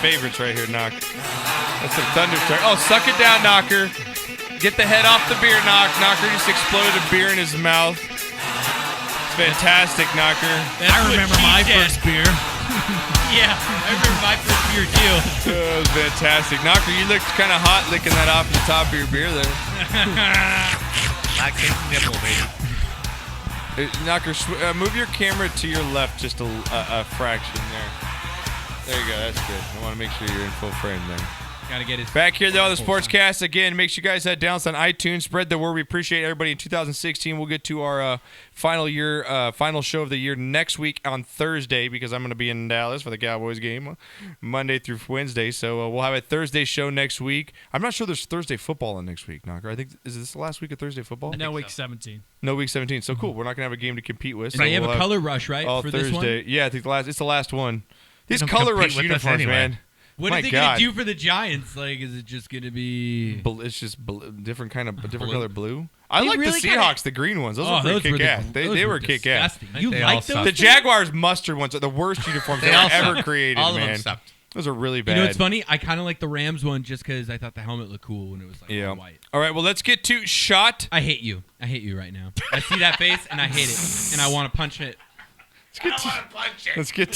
favorites right here, Knock. That's some thunderstorm. Oh, suck it down, Knocker. Get the head off the beer, Knocker just exploded a beer in his mouth. It's fantastic, Knocker. I remember my first beer. Yeah, I remember my first beer too. That was fantastic. Knocker, you looked kind of hot licking that off the top of your beer there. Lactate nipple, baby. Knocker, move your camera to your left just a fraction there. There you go. That's good. I want to make sure you're in full frame there. Gotta get it. Back here, though, on the SPORTSCAST. Again, make sure you guys head down on iTunes. Spread the word. We appreciate everybody in 2016. We'll get to our final show of the year next week on Thursday because I'm going to be in Dallas for the Cowboys game Monday through Wednesday. So we'll have a Thursday show next week. I'm not sure there's Thursday football in next week, Knocker. I think, is this the last week of Thursday football? No, week 17. No, week 17. So cool. We're not going to have a game to compete with. And they have a color rush, right? All for Thursday. This one? Yeah, I think it's the last one. These color rush uniforms, man. What are they going to do for the Giants? Like, is it just going to be... It's just different color blue. I like really the Seahawks, the green ones. Those were pretty kick-ass. They were kick-ass. You like those? The Jaguars mustard ones are the worst uniforms they ever created, all man. of them sucked. Those are really bad. You know what's funny? I kind of like the Rams one just because I thought the helmet looked cool when it was like all white. All right, well, let's get to shot. I hate you. I hate you right now. I see that face, and I hate it. And I want to punch it. Let's get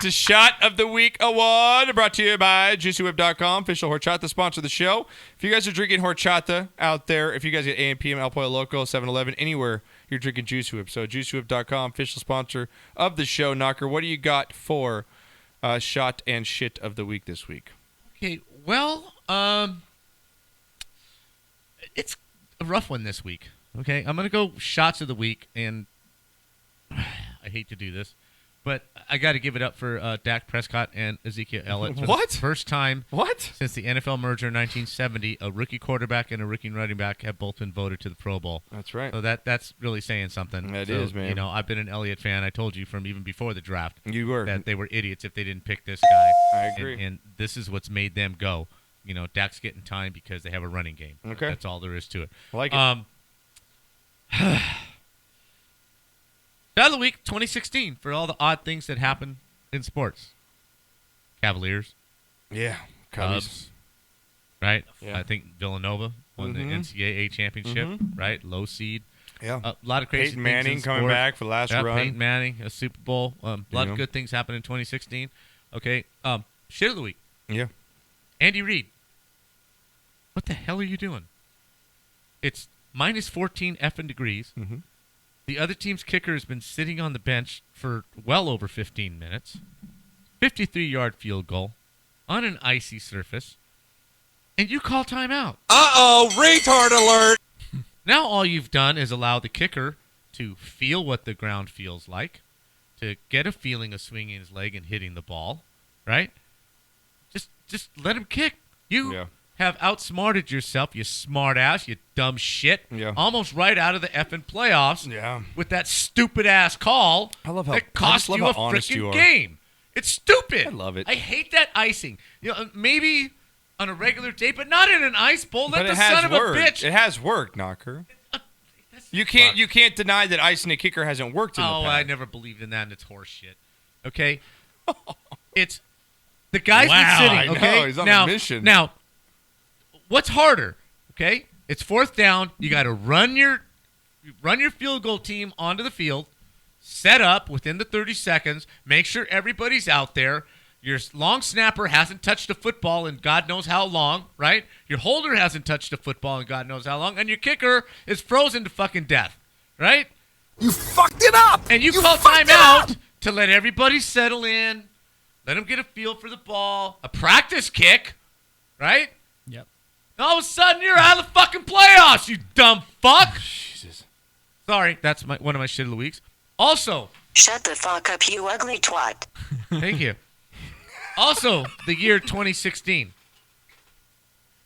to Shot of the Week Award, brought to you by JuicyWhip.com, official horchata sponsor of the show. If you guys are drinking horchata out there, if you guys get A&PM, El Pollo Loco, 7-Eleven, anywhere, you're drinking Juicy Whip. So JuicyWhip.com, official sponsor of the show. Knocker, what do you got for Shot and Shit of the Week this week? Okay, well, it's a rough one this week. Okay, I'm going to go Shots of the Week, and I hate to do this, but I got to give it up for Dak Prescott and Ezekiel Elliott. For What? The first time What? since the NFL merger in 1970, a rookie quarterback and a rookie running back have both been voted to the Pro Bowl. That's right. So that's really saying something. That is, man. You know, I've been an Elliott fan. I told you from even before the draft. You were. That they were idiots if they didn't pick this guy. I agree. And this is what's made them go. You know, Dak's getting time because they have a running game. Okay. That's all there is to it. I like it. Shot of the Week 2016 for all the odd things that happen in sports. Cavaliers. Yeah. Cubs. Right? Yeah. I think Villanova won the NCAA championship, right? Low seed. Yeah. A lot of crazy Peyton things Manning in coming sport. back for the last run. Peyton Manning, a Super Bowl. A lot of good things happened in 2016. Okay. Shit of the Week. Yeah. Andy Reid. What the hell are you doing? It's minus 14 effing degrees. Mm-hmm. The other team's kicker has been sitting on the bench for well over 15 minutes. 53-yard field goal on an icy surface. And you call timeout. Uh-oh, retard alert! Now all you've done is allow the kicker to feel what the ground feels like, to get a feeling of swinging his leg and hitting the ball, right? Just let him kick. You have outsmarted yourself, you smart ass, you dumb shit. Yeah. Almost right out of the effing playoffs. Yeah. With that stupid ass call. I love how that cost you a freaking game. It's stupid. I love it. I hate that icing. You know, maybe on a regular day, but not in an ice bowl. Let But the it has son worked. of a bitch. It has worked, Knocker. You can't deny that icing a kicker hasn't worked in the past. I never believed in that, and it's horse shit. Okay? It's the guy's been sitting. I Okay, know, he's on a mission. Now, what's harder? Okay, it's fourth down. You got to run your field goal team onto the field, set up within the 30 seconds, make sure everybody's out there. Your long snapper hasn't touched a football in God knows how long, right? Your holder hasn't touched a football in God knows how long, and your kicker is frozen to fucking death, right? You fucked it up! And you call timeout to let everybody settle in, let them get a feel for the ball, a practice kick, right? Yep. And all of a sudden, you're out of the fucking playoffs, you dumb fuck. Jesus. Sorry, that's one of my shit of the weeks. Also, shut the fuck up, you ugly twat. Thank you. Also, the year 2016.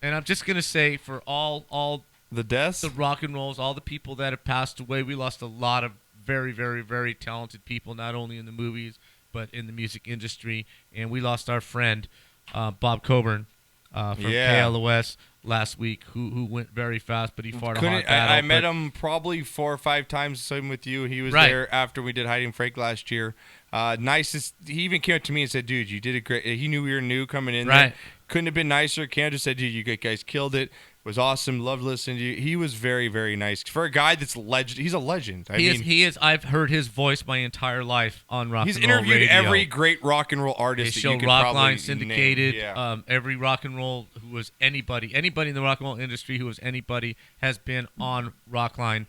And I'm just going to say for all the deaths, the rock and rolls, all the people that have passed away, we lost a lot of very, very, very talented people, not only in the movies, but in the music industry. And we lost our friend, Bob Coburn, from KLOS last week, who went very fast, but he fought a hard battle. I met him probably 4 or 5 times, same with you. He was there after we did Hiding Frank last year. Nicest. He even came up to me and said, "Dude, you did a great." He knew we were new coming in. Right. There. Couldn't have been nicer. Cam just said, "Dude, you guys killed it. It was awesome. Loved listening to you." He was very, very nice for a guy that's legend. He's a legend. He is. I've heard his voice my entire life on rock he's and roll radio. interviewed every great rock and roll artist. His that you show could Rockline probably syndicated. name. Yeah. Every rock and roll who was anybody in the rock and roll industry who was anybody has been on Rockline.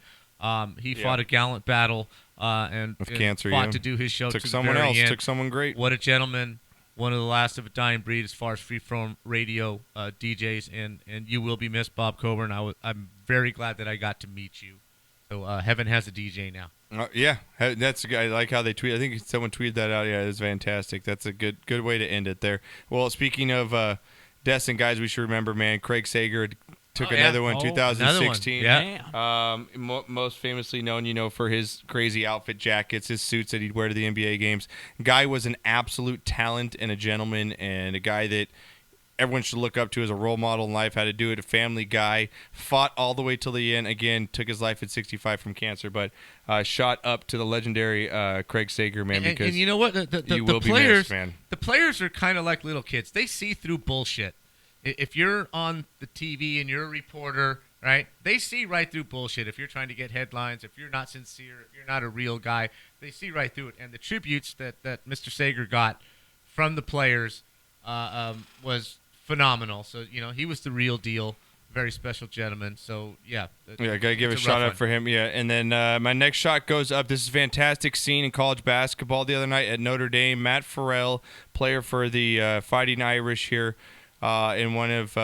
He fought a gallant battle and cancer, fought to do his show. Took to someone the very else. end. Took someone great. What a gentleman. One of the last of a dying breed as far as freeform radio DJs, and you will be missed, Bob Coburn. I'm very glad that I got to meet you. So heaven has a DJ now. Yeah, that's. I like how they tweet. I think someone tweeted that out. Yeah, it's fantastic. That's a good way to end it there. Well, speaking of deaths and guys, we should remember, man. Craig Sager took another one, 2016. Yeah. Most famously known, for his crazy outfit jackets, his suits that he'd wear to the NBA games. Guy was an absolute talent and a gentleman, and a guy that everyone should look up to as a role model in life. How to do it, a family guy. Fought all the way till the end. Again, took his life at 65 from cancer, but shot up to the legendary Craig Sager, man. Because and you know what? The will players, be missed, man. The players are kind of like little kids. They see through bullshit. If you're on the TV and you're a reporter, right, they see right through bullshit. If you're trying to get headlines, if you're not sincere, if you're not a real guy, they see right through it. And the tributes that Mr. Sager got from the players was phenomenal. So, he was the real deal. Very special gentleman. So, yeah. Yeah, got to give a shout out for him. Yeah, and then my next shot goes up. This is a fantastic scene in college basketball the other night at Notre Dame. Matt Farrell, player for the Fighting Irish here. In one of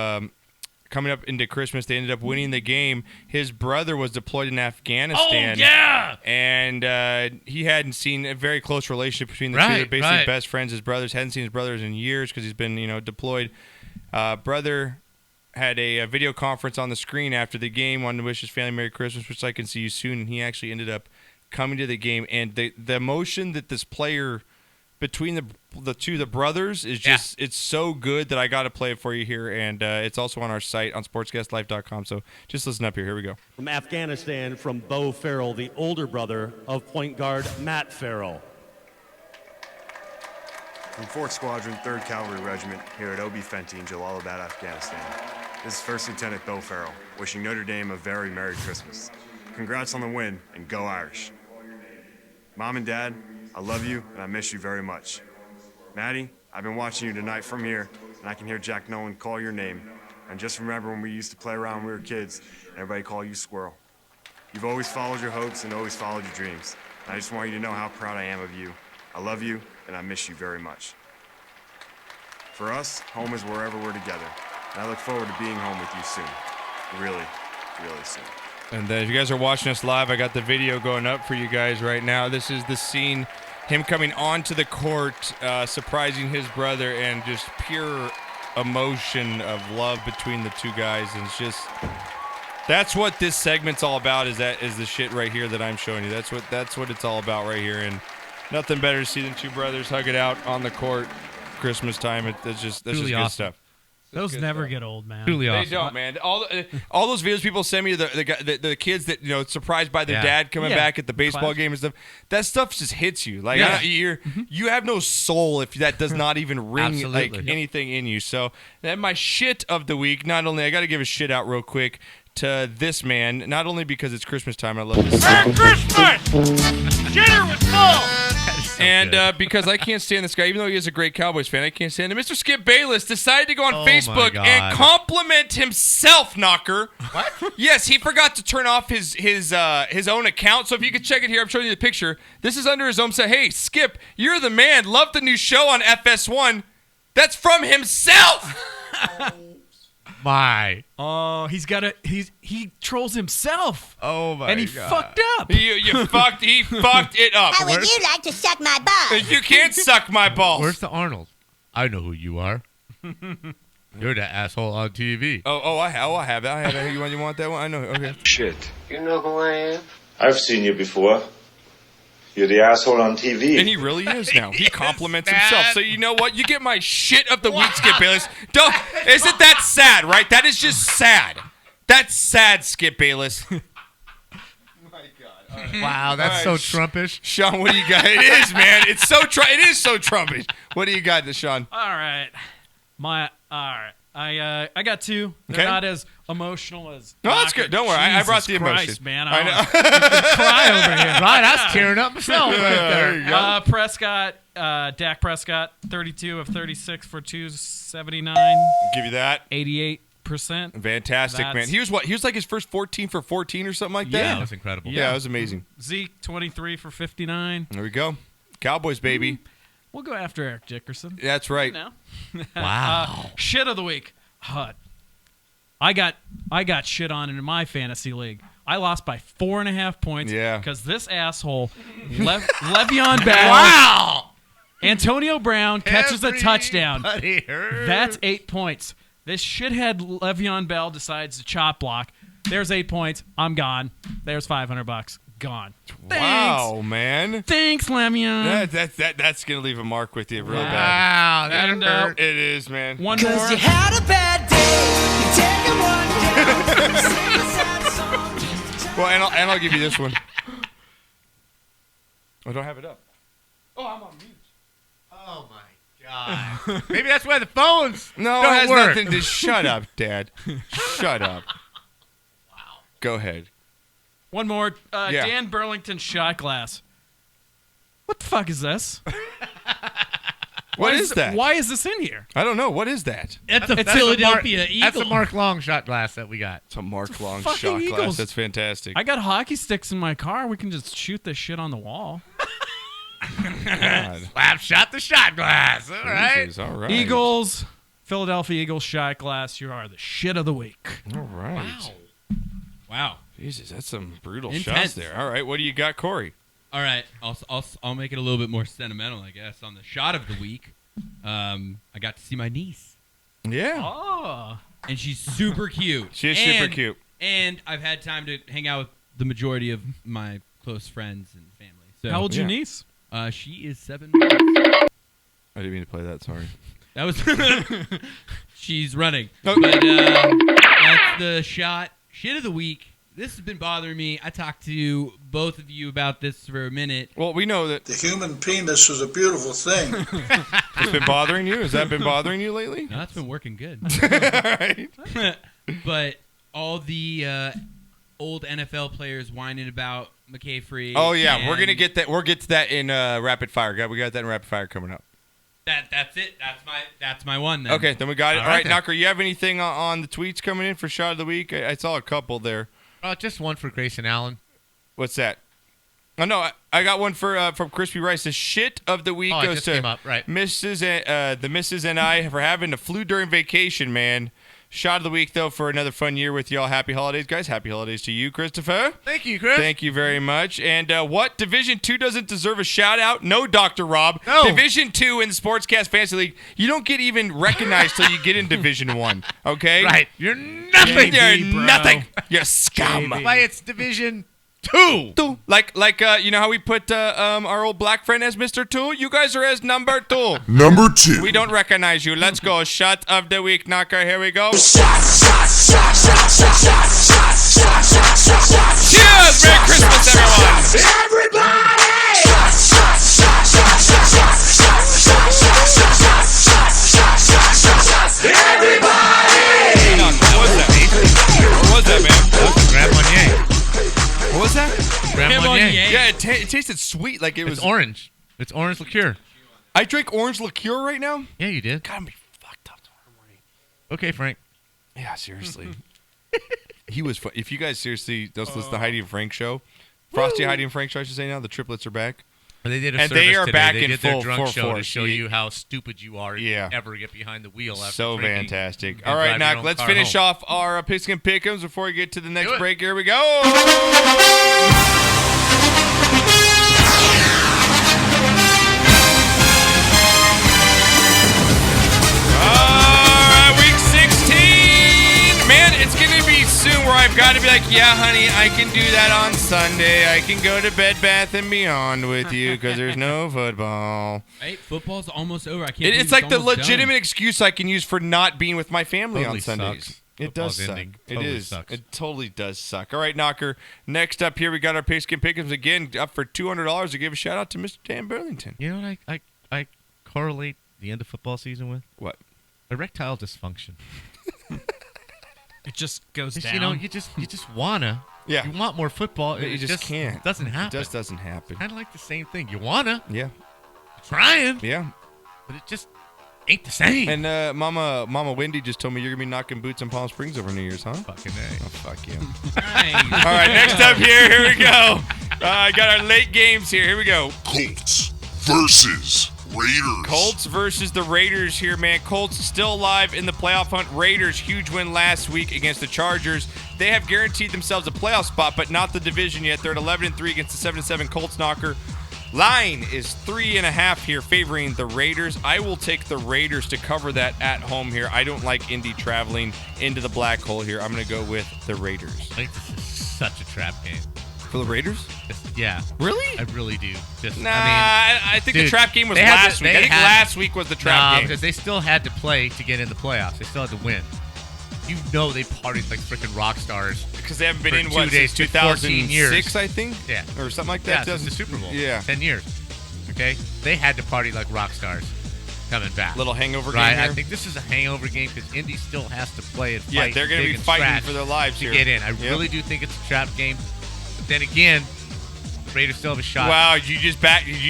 coming up into Christmas, they ended up winning the game. His brother was deployed in Afghanistan. Oh, yeah! And he hadn't seen a very close relationship between the two. They're basically best friends. His brothers hadn't seen his brothers in years because he's been, deployed. Brother had a video conference on the screen after the game, wanted to wish his family Merry Christmas, which I can see you soon. And he actually ended up coming to the game. And the emotion that this player between the brothers is just it's so good that I got to play it for you here, and it's also on our site on sportscastlife.com. So just listen up here. Here we go. From Afghanistan, from Bo Farrell, the older brother of point guard Matt Farrell. From 4th Squadron, 3rd Cavalry Regiment, here at Obi Fenty in Jalalabad, Afghanistan. This is First Lieutenant Bo Farrell, wishing Notre Dame a very Merry Christmas. Congrats on the win, and go Irish. Mom and Dad, I love you, and I miss you very much. Maddie, I've been watching you tonight from here, and I can hear Jack Nolan call your name. And just remember when we used to play around when we were kids, and everybody called you Squirrel. You've always followed your hopes and always followed your dreams. And I just want you to know how proud I am of you. I love you, and I miss you very much. For us, home is wherever we're together, and I look forward to being home with you soon. Really, really soon. And if you guys are watching us live, I got the video going up for you guys right now. This is the scene, him coming onto the court, surprising his brother, and just pure emotion of love between the two guys. And it's just, that's what this segment's all about. Is the shit right here that I'm showing you. That's what it's all about right here. And nothing better to see than two brothers hug it out on the court, Christmas time. That's just really good awesome stuff. Those never get old, man. Truly awesome. They don't, man. All those videos people send me, the kids that surprised by their dad coming back at the baseball game and stuff. That stuff just hits you. Like you have no soul if that does not even ring like anything in you. So that my shit of the week. Not only I got to give a shit out real quick to this man. Not only because it's Christmas time. I love this. Merry Christmas! Dinner was full! And because I can't stand this guy, even though he is a great Cowboys fan, I can't stand him. Mr. Skip Bayless decided to go on Facebook and compliment himself, Knocker. What? Yes, he forgot to turn off his own account. So if you could check it here, I'm showing you the picture. This is under his own set. Hey, Skip, you're the man. Love the new show on FS1. That's from himself. My. Oh, he trolls himself. Oh my! And he God. fucked up. He fucked it up. How would you like to suck my balls? You can't suck my balls. Where's the Arnold? I know who you are. You're the asshole on TV. I have that. You want that one? I know. Okay. Shit. You know who I am? I've seen you before. You're the asshole on TV. And he really is now. He compliments himself. So you know what? You get my shit of the week, Skip Bayless. Isn't that sad, right? That is just sad. That's sad, Skip Bayless. My God. Wow, that's All right, so Trumpish. Sean, what do you got? It is, man. It is so Trumpish. What do you got, Sean? All right. I got two. They're Okay. not as emotional as. No, that's good. Don't worry. I brought the Jesus emotion. Christ, man. I know. I cry over here. Right, I was tearing up myself right there. you go. Prescott, Dak Prescott, 32 of 36 for 279, Give you that. 88%. Fantastic, man. That's- He was what? He was like his first 14 for 14 or something like that. Yeah, that was incredible. Yeah, it was amazing. Zeke, 23 for 59. There we go. Cowboys, baby. We'll go after Eric Dickerson. That's right. No. Wow. Shit of the week. I got shit on in my fantasy league. I lost by 4.5 points. Yeah. Because this asshole, Le'Veon Bell, Wow. Antonio Brown catches a touchdown. Everybody hurt. That's 8 points. This shithead Le'Veon Bell decides to chop block. There's 8 points. I'm gone. There's $500. Gone. Wow, man. Thanks, Le'Veon. That's gonna leave a mark with you real bad. Wow, that And, hurt. It is, man. One more. had a bad day. You take one down. Well, and I'll give you this one. I don't have it up. Oh my God. Maybe that's why the phones No, don't it has work. nothing to. Shut up, Dad. Shut up. Wow. Go ahead. One more. Yeah. Dan Burlington shot glass. What the fuck is this? What is that? Why is this in here? I don't know. What is that? That's a That's Philadelphia Mark, Eagle. That's a Mark Long shot glass that we got. It's a Mark Long fucking shot glass. Eagles. That's fantastic. I got hockey sticks in my car. We can just shoot this shit on the wall. God. Slap shot the shot glass. All right. Jesus, all right. Eagles, Philadelphia Eagles shot glass. You are the shit of the week. All right. Wow. Jesus, that's some brutal Intense. shots there. All right, what do you got, Corey? All right, I'll make it a little bit more sentimental, I guess. On the shot of the week, I got to see my niece, Yeah. Oh. and she's super cute. She is super cute. And I've had time to hang out with the majority of my close friends and family. So How old's your yeah. niece? she is 7 months. I didn't mean to play that, sorry. That was she's running. Oh. But that's the shit of the week. This has been bothering me. I talked to both of you about this for a minute. Well, we know that The human penis is a beautiful thing. it's been bothering you. Has that been bothering you lately? No, that's been working good. All right. But all the old NFL players whining about McCaffrey. Oh yeah, and we're gonna get that. We'll get to that in rapid fire. We got that in rapid fire coming up. That's it. That's my one then. Okay, then we got it. All All right, right, then. Knocker, you have anything on the tweets coming in for shot of the week? I saw a couple there. Just one for Grayson Allen. What's that? Oh no, I got one for from Crispy Rice. The shit of the week Oh, it goes just to came up, right. the missus and I for having the flu during vacation. Man, shot of the week though for another fun year with y'all. Happy holidays, guys. Happy holidays to you, Christopher. Thank you, Chris. Thank you very much. And what Division 2 doesn't deserve a shout out? No, Dr. Rob. No. Division 2 in the Sportscast Fantasy League, you don't get even recognized till you get in Division 1. Okay? Right. You're nothing. You're bro. nothing. You're scum. Why it's Division 2. Like you know how we put our old black friend as Mr. 2? You guys are as number 2. Number 2. We don't recognize you. Let's go. Shot of the week, Knocker. Here we go. Cheers! Merry Christmas, everyone! What was that, man? Grand Marnier. What was that? Grand Marnier. Yeah, it tasted sweet. Like it was It's orange. It's orange liqueur. I drink orange liqueur right now. Yeah, you did. God, I'm gonna be fucked up tomorrow morning. Okay, Frank. Yeah, seriously. He was fun. If you guys seriously don't listen to the Heidi and Frank show, Frosty, Heidi and Frank show, I should say now, the triplets are back. They did a And service they are today. back they in did their full drunk show to force. show you how stupid you are if Yeah. you ever get behind the wheel after So drinking fantastic. and All right, driving your Knock, own let's car finish home. off our Pigskin Pick'ems before we get to the next Do it. break. Here we go. All right, week 16. Man, it's going to be soon where I've got to be like, yeah, honey, I can do that on Sunday. I can go to Bed Bath & Beyond with you because there's no football. Right? Football's almost over. I can't. It's believe like the almost legitimate done. excuse I can use for not being with my family Totally on Sundays. sucks. It does Football's suck. ending. It Totally is. sucks. It totally does suck. All right, Knocker. Next up here, we got our Pigskin Pick'ems again, up for $200 to give a shout out to Mr. Dan Burlington. You know what I correlate the end of football season with? What? Erectile dysfunction. It just goes Just, down. you know, you just wanna. Yeah. You want more football. But you just can't. Doesn't happen. It just doesn't happen. Kind of like the same thing. You wanna. Yeah. Trying. Yeah. But it just ain't the same. And Mama Wendy just told me you're gonna be knocking boots in Palm Springs over New Year's, huh? Fucking A. Oh, fuck you. Nice. All right, next up here we go. I got our late games here. Here we go. Colts versus Raiders. Colts versus the Raiders here, man. Colts still alive in the playoff hunt. Raiders, huge win last week against the Chargers. They have guaranteed themselves a playoff spot, but not the division yet. They're at 11-3 against the 7-7 Colts knocker. Line is 3.5 here, favoring the Raiders. I will take the Raiders to cover that at home here. I don't like Indy traveling into the black hole here. I'm going to go with the Raiders. I think this is such a trap game. For the Raiders? Yeah. Really? I really do. Just, Nah, I I think dude, the trap game was they had last to- week. they I think had- last week was the trap game. because they still had to play to get in the playoffs. They still had to win. You know they partied like freaking rock stars. Because they haven't been for in, 2 what, days, since 14 years. 2006, I think? Yeah. Or something like Yeah, that. since the Super Bowl. Yeah. 10 years. Okay? They had to party like rock stars coming back. Little hangover right? game here. I think this is a hangover game because Indy still has to play and fight. Yeah, they're going to big be and fighting scratch for their lives to here. get in. I Yep. really do think it's a trap game. But then again, the Raiders still have a shot. Wow, did you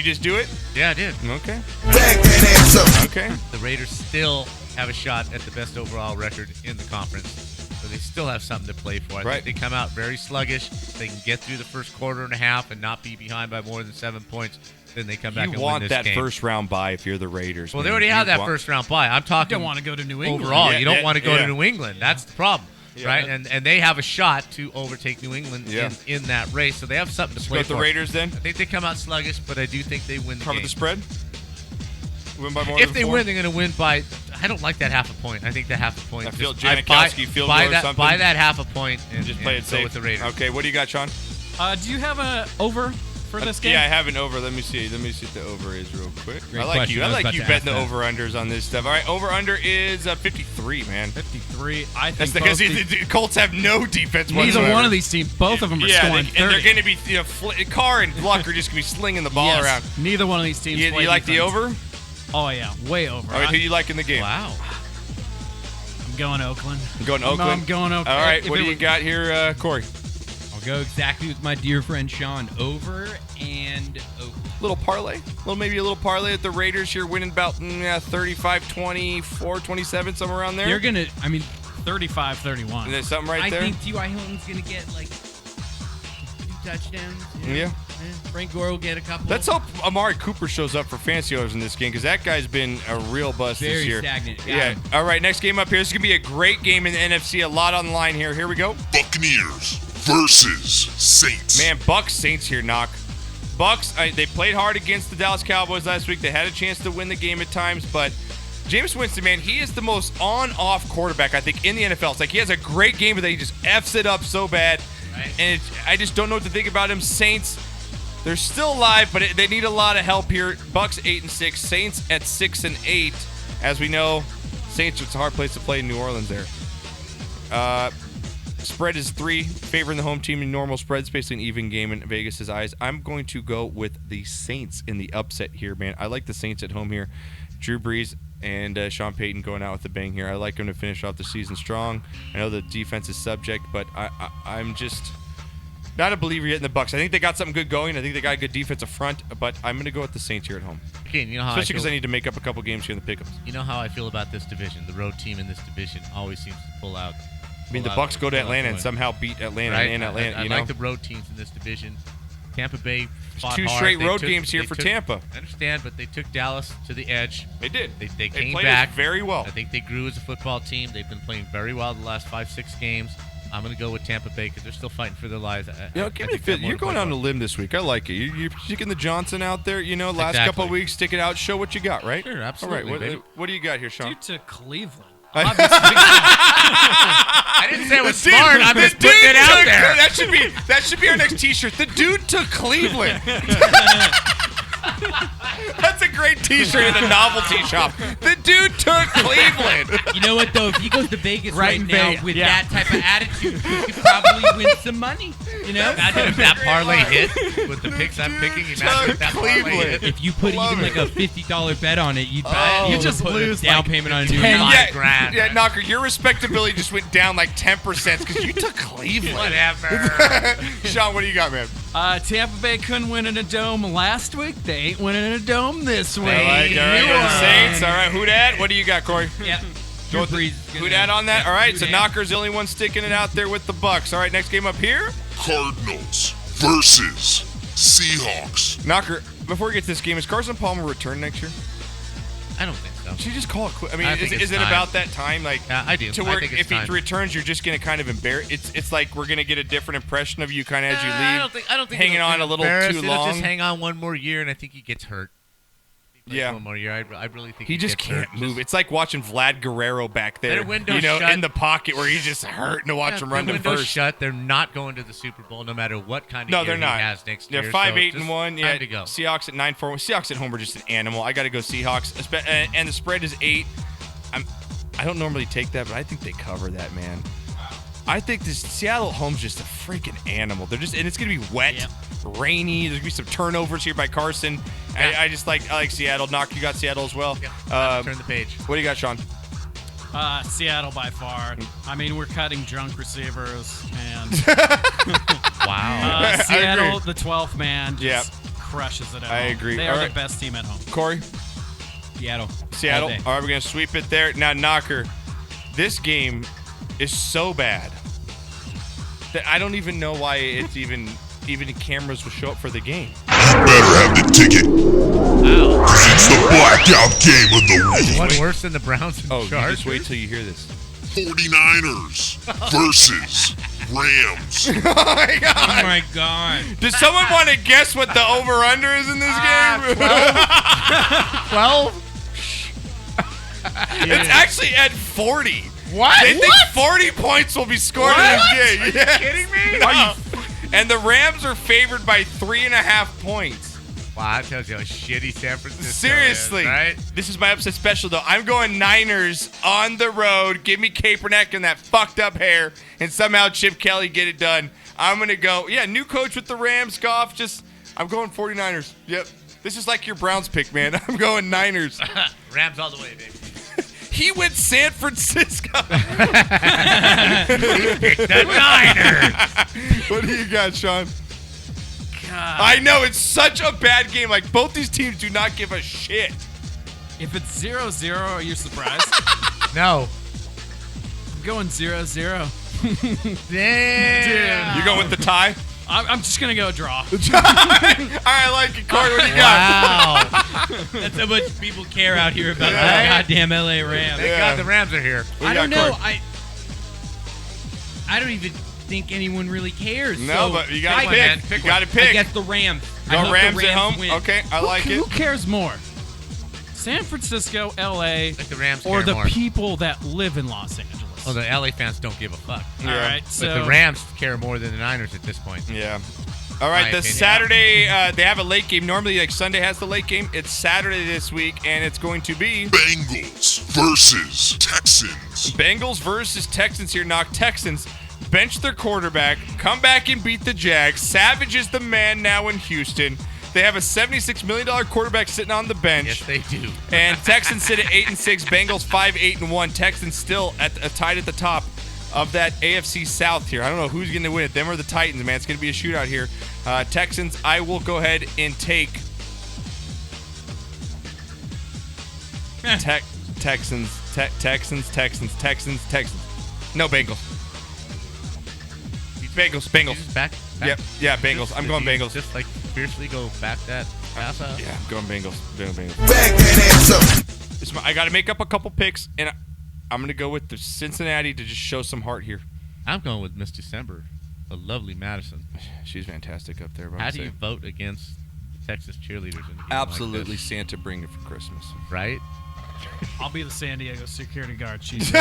just do it? Yeah, I did. Okay. Back that ass up. Okay. The Raiders still have a shot at the best overall record in the conference. So they still have something to play for. I Right. think they come out very sluggish. They can get through the first quarter and a half and not be behind by more than 7 points. Then they come back You and want win this that game. first round bye if you're the Raiders. Well, they man. already You have that want- first round bye. I'm You talking don't want to go to New England. overall. Yeah, you don't yeah, want to go yeah. to New England. That's the problem, Yeah. right? And they have a shot to overtake New England Yeah. in that race. So they have something to Let's play go with for. the Raiders then. I think they come out sluggish, but I do think they win the Cover game. the spread. Win by more If than they 4? win, they're going to win by. I don't like that half a point. I think that half a point. I feel just- Janikowski field goal or that, something. Buy that half a point and Just play it go safe. with the Raiders. Okay, what do you got, Sean? Do you have a over for this game? Yeah, I have an over. Let me see what the over is real quick. Great I like question. you. I I was like about you to betting the ask that. over-unders on this stuff. All right, over-under is 53, man. 53. I That's think because both the Colts have no defense neither whatsoever. one of these teams, both of them are Yeah, scoring and 30. they're going to be, Carr and Luck are just going to be slinging the ball Yes, around. neither one of these teams You play like the defense. over? Oh, yeah. Way over. All right, who you like in the game? Wow. I'm going Oakland. I'm going I'm Oakland. going Oakland. All right, If what it do you was- got here, Corey? I'll go exactly with my dear friend Sean. Over and over. Little parlay, maybe a little parlay at the Raiders here, winning about 35, 24, 27, somewhere around there. You're going to, 35-31. And there's something right I there. think T.Y. Hilton's going to get like 2 touchdowns. Yeah. Frank Gore will get a couple. Let's hope Amari Cooper shows up for fantasy owners in this game because that guy's been a real bust Very this year. stagnant. Yeah. All right, next game up here. This is going to be a great game in the NFC. A lot on the line here. Here we go. Buccaneers versus Saints. Man, Bucks Saints here, knock. Bucks, they played hard against the Dallas Cowboys last week. They had a chance to win the game at times, but Jameis Winston, man, he is the most on-off quarterback, I think, in the NFL. It's like he has a great game, but then he just Fs it up so bad. Right. And I just don't know what to think about him. Saints, they're still alive, but they need a lot of help here. Bucks 8-6, Saints at 6-8. As we know, Saints, it's a hard place to play in New Orleans there. Spread is 3, favoring the home team in normal spreads, basically an even game in Vegas' eyes. I'm going to go with the Saints in the upset here, man. I like the Saints at home here. Drew Brees and Sean Payton going out with a bang here. I like them to finish off the season strong. I know the defense is subject, but I'm just not a believer yet in the Bucks. I think they got something good going. I think they got a good defensive front, but I'm going to go with the Saints here at home. Again, you know how Especially because I need to make up a couple games here in the pickups. You know how I feel about this division. The road team in this division always seems to pull out. I mean, the Bucks go to Atlanta and somehow beat Atlanta Right? in Atlanta. I you know? like the road teams in this division. Tampa Bay fought 2 hard. straight They road took- games here they for took- Tampa. I understand, but they took Dallas to the edge. They did. They came played back us very well. I think they grew as a football team. They've been playing very well the last 5-6 games. I'm going to go with Tampa Bay because they're still fighting for their lives. You know, give me a fit. You're going on a limb this week. I like it. You're sticking the Johnson out there. You know, last Exactly. couple of weeks, stick it out, show what you got, right? Sure, absolutely, All right, baby. what do you got here, Sean? Due to Cleveland. I didn't say it was The dude- smart. I'm the just putting dude it out took- there. That should be our next T-shirt. The dude to Cleveland. That's a great T-shirt in a novelty shop. The dude took Cleveland. You know what, though? If he goes to Vegas right in now Vegas. with Yeah. that type of attitude, he could probably win some money. You know? Imagine if that parlay hit with the picks I'm picking. Imagine if that parlay hit. If you put even like a $50 bet on it, you'd you just lose down like payment on a new 10 house. Yeah, $5,000. yeah, Knocker, your respectability just went down like 10% because you took Cleveland. Whatever. Sean, what do you got, man? Tampa Bay couldn't win in a dome last week. They ain't winning in a dome this week. All right, the Saints. All right, who dat? What do you got, Corey? Yeah. Go with who dat on that? All right, so Knocker's the only one sticking it out there with the Bucks. All right, next game up here. Cardinals versus Seahawks. Knocker, before we get to this game, is Carson Palmer return next year? I don't think so. Should you just call it quit? I mean, I think is it's it time. about that time? Like, Yeah, I do. To I where think it's if time. he returns, you're just going to kind of embarrass. It's like we're going to get a different impression of you kind of as you leave. I don't think hanging it'll on a little embarrass. too It'll long. just hang on one more year, and I think he gets hurt. Yeah. One more year. I really think He just gets can't hurt. move. It's like watching Vlad Guerrero back there, Their window's you know, shut. in the pocket where he's just hurting to watch him run the to window's first. shut. They're not going to the Super Bowl, no matter what kind of No, year they're not. he has next They're year. 5-8-1. Yeah, Time to go. Seahawks at 9-4. Seahawks at home are just an animal. I got to go Seahawks, and the spread is 8. I don't normally take that, but I think they cover that, man. I think this Seattle at home's just a freaking animal. They're just, and it's gonna be wet, rainy. There's gonna be some turnovers here by Carson. Yeah. I like Seattle. Knock, you got Seattle as well. Turn the page. What do you got, Sean? Seattle by far. I mean, we're cutting drunk receivers, and Wow. Seattle, the 12th man, Yeah. just crushes it at I home. agree. They All are right. the best team at home. Corey? Seattle. Seattle. All day. All right, we're gonna sweep it there. Now, Knocker, this game is so bad that I don't even know why it's even cameras will show up for the game. You better have the ticket. Cause it's the blackout game of the week. One worse than the Browns and Oh, you Chargers. just wait till you hear this. 49ers versus Rams. Oh my god! Oh my God. Does someone want to guess what the over/under is in this game? 12? It's actually at 40. What? They think 40 points will be scored in this game. Are you kidding me? No. And the Rams are favored by 3.5 points. Wow, that tells you how shitty San Francisco Seriously. is, right? This is my upset special, though. I'm going Niners on the road. Give me Kaepernick and that fucked up hair, and somehow Chip Kelly get it done. I'm going to go, new coach with the Rams, Goff. I'm going 49ers. Yep. This is like your Browns pick, man. I'm going Niners. Rams all the way, baby. He went San Francisco. The Niners. What do you got, Sean? I know, it's such a bad game. Like, both these teams do not give a shit. If it's 0-0, are you surprised? No. I'm going 0-0. Damn. You going with the tie? I'm just going to go draw. All right, I like it. Corey, what do you got? Wow. That's how much people care out here about Right? the goddamn LA Rams. Thank God the Rams are here. What I do you don't got, know. Corey? I don't even think anyone really cares. No, so but you got to I pick. guess- You got to I pick. guess the Rams. I Go hope the Rams at home? win. Okay, I like Who it. cares more? San Francisco, LA, Like the Rams or care the more. people that live in Los Angeles? Well, the LA fans don't give a fuck. All right, But so the Rams care more than the Niners at this point. Yeah. All right, My the opinion. Saturday, they have a late game. Normally, like Sunday has the late game. It's Saturday this week, and it's going to be Bengals versus Texans. Bengals versus Texans here. Knock Texans. Bench their quarterback. Come back and beat the Jags. Savage is the man now in Houston. They have a $76 million quarterback sitting on the bench. Yes, they do. And Texans sit at 8-6. Bengals 5-8-1. Texans still tied at the top of that AFC South here. I don't know who's going to win it, them or the Titans, man. It's going to be a shootout here. Texans, I will go ahead and take Texans. No, Bengals. Bengals. Just back. Yep. Yeah, Bengals. I'm going Bengals. Just like fiercely go back that pass up. Yeah, I'm going Bengals. Bengals. Back that ass up. I got to make up a couple picks, and I'm going to go with the Cincinnati to just show some heart here. I'm going with Miss December, the lovely Madison. She's fantastic up there. How do you vote against the Texas cheerleaders in a game Absolutely, like this? Santa bring it for Christmas. Right? I'll be the San Diego security guard. She's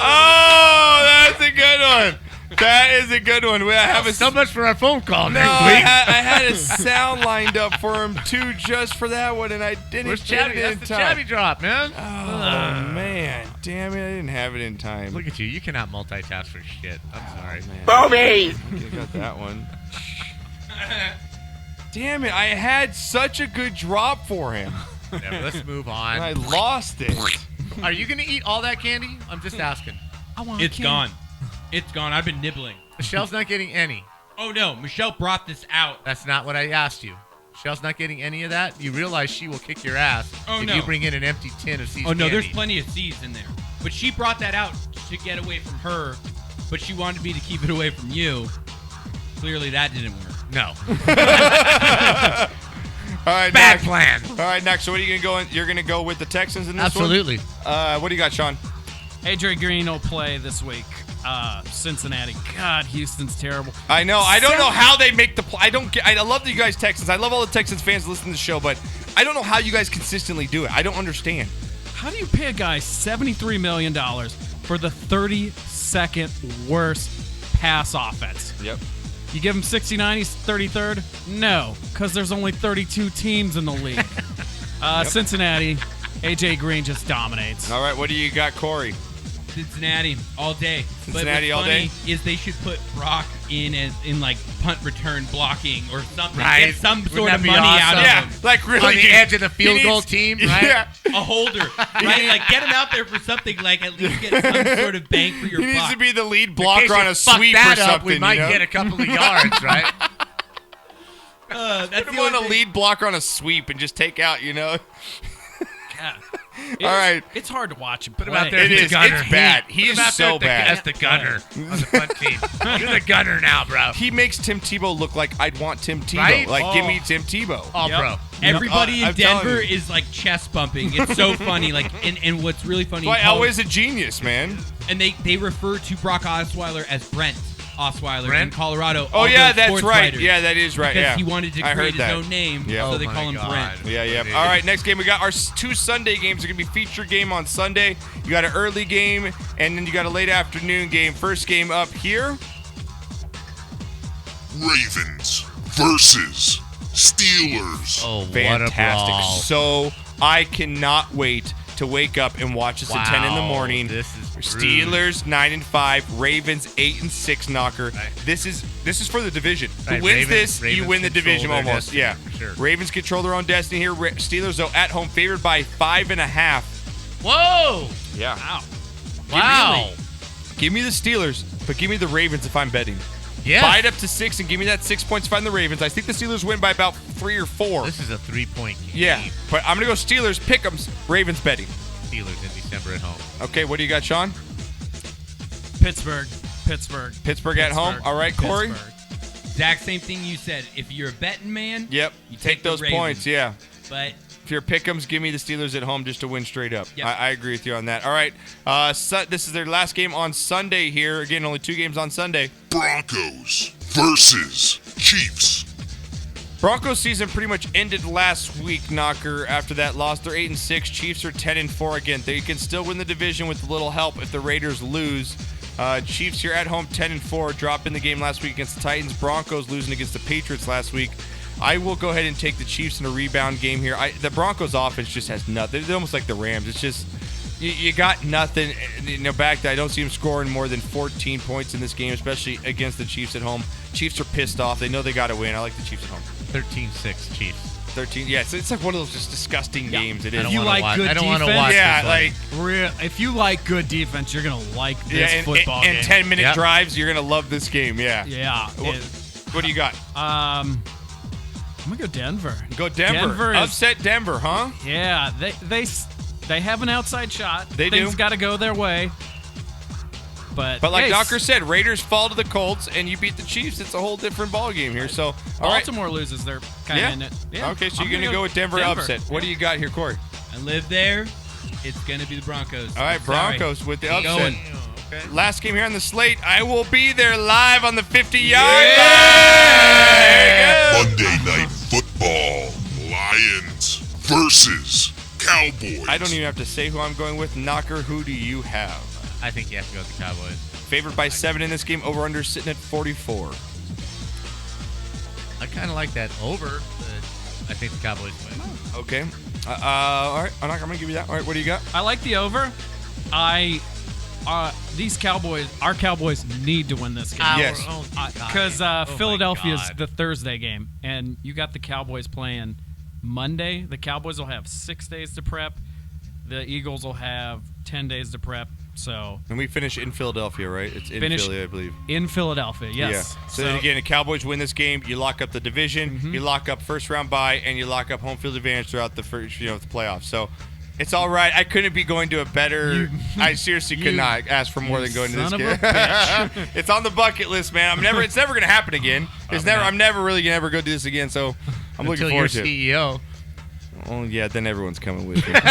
Oh, that's a good one. That is a good one. I have so much for our phone call No, next I week. had a sound lined up for him too, just for that one, and I didn't Where's get Chabby? it in That's the time. Chabby drop, man. Oh man, damn it! I didn't have it in time. Look at you. You cannot multitask for shit. I'm sorry. Bobby! You got that one. Damn it! I had such a good drop for him. Yeah, but let's move on. And I lost it. Are you gonna eat all that candy? I'm just asking. It's gone. It's gone. I've been nibbling. Michelle's not getting any. Oh no, Michelle brought this out. That's not what I asked you. Michelle's not getting any of that. You realize she will kick your ass if no. you bring in an empty tin of C's Oh no, candy. there's plenty of C's in there. But she brought that out to get away from her, but she wanted me to keep it away from you. Clearly that didn't work. No. All right, Bad next. plan. All right, next. So what are you gonna go? You're gonna go with the Texans in this Absolutely. one? What do you got, Sean? AJ Green will play this week. Cincinnati. God, Houston's terrible. I know. I don't know how they make the play. I don't get. I love you guys, Texans. I love all the Texans fans listening to the show, but I don't know how you guys consistently do it. I don't understand. How do you pay a guy $73 million for the 32nd worst pass offense? Yep. You give him 69, he's 33rd? No, because there's only 32 teams in the league. Cincinnati, AJ Green just dominates. All right, what do you got, Corey? Cincinnati all day. Cincinnati but all what's day? funny is they should put Brock in like punt return blocking or something. Right. Get some Wouldn't sort that of be money out awesome? of Yeah, him. like really On the dude, edge of the field he goal needs- team, right? Yeah. A holder, right? Like get him out there for something. Like at least get some sort of bang for your He needs buck. to be the lead In blocker case on you a fuck sweep that or up, something. we might you know? get a couple of yards, right? That's Put the him on only a thing. lead blocker on a sweep and just take out, you know? Yeah. All right. It's hard to watch him Put him play. out there It as the is. gunner. It's bad. He Put is him out so there bad. as the gunner on the punt team. You're the gunner now, bro. He makes Tim Tebow look like I'd want Tim Tebow. Right? Like, give me Tim Tebow. Oh, Yep. bro. Everybody in I'm telling Denver you. is like chest bumping. It's so funny. Like, and what's really funny? Why in college- always a genius, man. and they refer to Brock Osweiler as Brent Osweiler in Brent? Colorado. Oh all yeah, those that's sports right. writers, Yeah, that is right. because Yeah, he wanted to I create heard his that. own name, Yeah. so they Oh call my him God. Brent. Yeah, yeah. Dude. All right, next game. We got our two Sunday games. They're going to be feature game on Sunday. You got an early game, and then you got a late afternoon game. First game up here. Ravens versus Steelers. Oh, Fantastic. what a brawl. So I cannot wait to wake up and watch this at 10 in the Wow, morning. this is Steelers 9-5, Ravens 8-6 knocker. Right. This is for the division. Right, Who wins Ravens- this, you Ravens win the control division their almost. destiny, Yeah. for sure. Ravens control their own destiny here. Steelers though at home favored by 5.5. Whoa! Yeah. Wow. Give me the Steelers, but give me the Ravens if I'm betting. Yeah. Buy it up to 6 and give me that 6 points find the Ravens. I think the Steelers win by about 3 or 4. This is a 3-point game. Yeah, but I'm going to go Steelers, pick'ems, Ravens betting. Steelers in December at home. Okay, what do you got, Sean? Pittsburgh Pittsburgh at home. All right, Corey? Pittsburgh. Exact same thing you said. If you're a betting man, Yep. you Take the those Ravens. points, yeah. But If you're pick'ems, give me the Steelers at home just to win straight up. Yep. I agree with you on that. All right, this is their last game on Sunday here. Again, only 2 games on Sunday. Broncos versus Chiefs. Broncos season pretty much ended last week, Knocker. After that loss, they're 8-6. Chiefs are 10-4 again. They can still win the division with a little help if the Raiders lose. Chiefs here at home 10-4. Dropped in the game last week against the Titans. Broncos losing against the Patriots last week. I will go ahead and take the Chiefs in a rebound game here. The Broncos offense just has nothing. They're almost like the Rams. It's just you got nothing. Back there, I don't see them scoring more than 14 points in this game, especially against the Chiefs at home. Chiefs are pissed off. They know they got to win. I like the Chiefs at home. 13-6 Chiefs. 13. Yeah, it's like one of those just disgusting games. It is. I don't You wanna like watch- good I don't want to defense? watch Yeah, this one. like If you like good defense, you're gonna like this and football game. 10-minute Yep. drives, you're gonna love this game. Yeah. Yeah. What do you got? I'm gonna go Denver. Go Denver. Denver is- Upset Denver, huh? Yeah, they have an outside shot. They Things do. got to go their way. But But like hey, Docker said, Raiders fall to the Colts, and you beat the Chiefs. It's a whole different ball game here. So, all right. Baltimore loses, they're kind of Yeah. in it. Yeah. Okay, so I'm you're gonna go with Denver upset. What do you got here, Corey? I live there. It's gonna be the Broncos. All right, Sorry. Broncos with the Keep upset. going. Last game here on the slate. I will be there live on the 50-yard line. Monday Night Football. Lions versus Cowboys. I don't even have to say who I'm going with. Knocker, who do you have? I think you have to go with the Cowboys. Favored by 7 in this game. Over/under sitting at 44. I kind of like that over, but I think the Cowboys win. Okay. All right. I'm going to give you that. All right. What do you got? I like the over. Our Cowboys need to win this game. Yes. Because Philadelphia is God. the Thursday game, and you got the Cowboys playing Monday. The Cowboys will have 6 days to prep. The Eagles will have 10 days to prep. So And we finish in Philadelphia, right? It's in Finish- Philly, I believe. in Philadelphia, yes. Yeah. So then again, the Cowboys win this game. You lock up the division. You lock up first round bye, and you lock up home field advantage throughout the first, the playoffs. So it's all right. I couldn't be going to a better. I seriously could not ask for more than going to this son game. of a bitch. It's on the bucket list, man. It's never going to happen again. I'm never really going to ever go do this again. So I'm looking Until you're forward to it. CEO. Oh yeah, then everyone's coming with me. Hope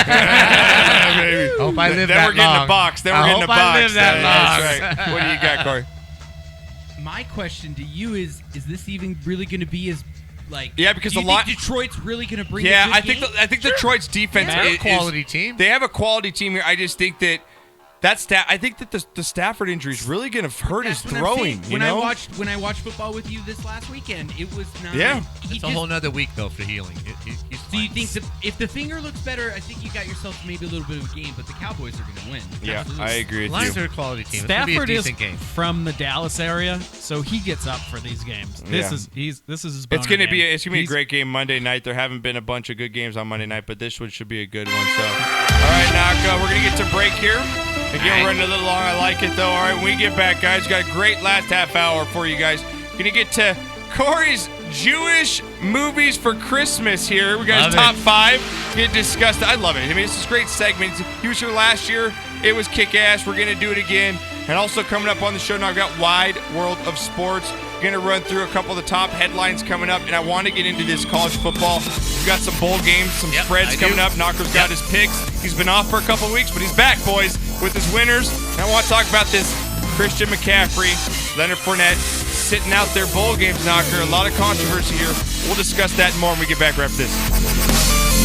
I live then that we're getting long. a box. Then we're I getting a hope I box. live that That's long. right. What do you got, Corey? My question to you is this even really going to be as like? Yeah, because do you the think Detroit's really going to bring? Yeah, a good game? I think Detroit's defense They're a is quality team. They have a quality team here. I just think that I think that the Stafford injury is really going to hurt his That's what I'm throwing. saying. When I watched football with you this last weekend, it was not. Yeah. It's a whole nother week though for healing. So you think if the finger looks better, I think you got yourself maybe a little bit of a game, but the Cowboys are going to win. Yeah, Absolutely. I agree with Lions you. are a quality team. It's gonna be a Stafford is decent game. from the Dallas area, so he gets up for these games. This is his. It's boner going to game. be a He's- great game Monday night. There haven't been a bunch of good games on Monday night, but this one should be a good one. So, all right, Knock, we're going to get to break here. Again, we're running a little long. I like it, though. All right, when we get back, guys, got a great last half hour for you guys. Going to get to Corey's Jewish movies for Christmas here. We got his top 5 get discussed. I love it. I mean, it's this great segment. He was here last year. It was kick-ass. We're going to do it again. And also coming up on the show now, I've got Wide World of Sports. Going to run through a couple of the top headlines coming up, and I want to get into this college football. We've got some bowl games, some spreads coming up. Knocker's got his picks. He's been off for a couple of weeks, but he's back, boys, with his winners. And I want to talk about this Christian McCaffrey, Leonard Fournette, sitting out their bowl games, Knocker. A lot of controversy here. We'll discuss that and more when we get back right after this.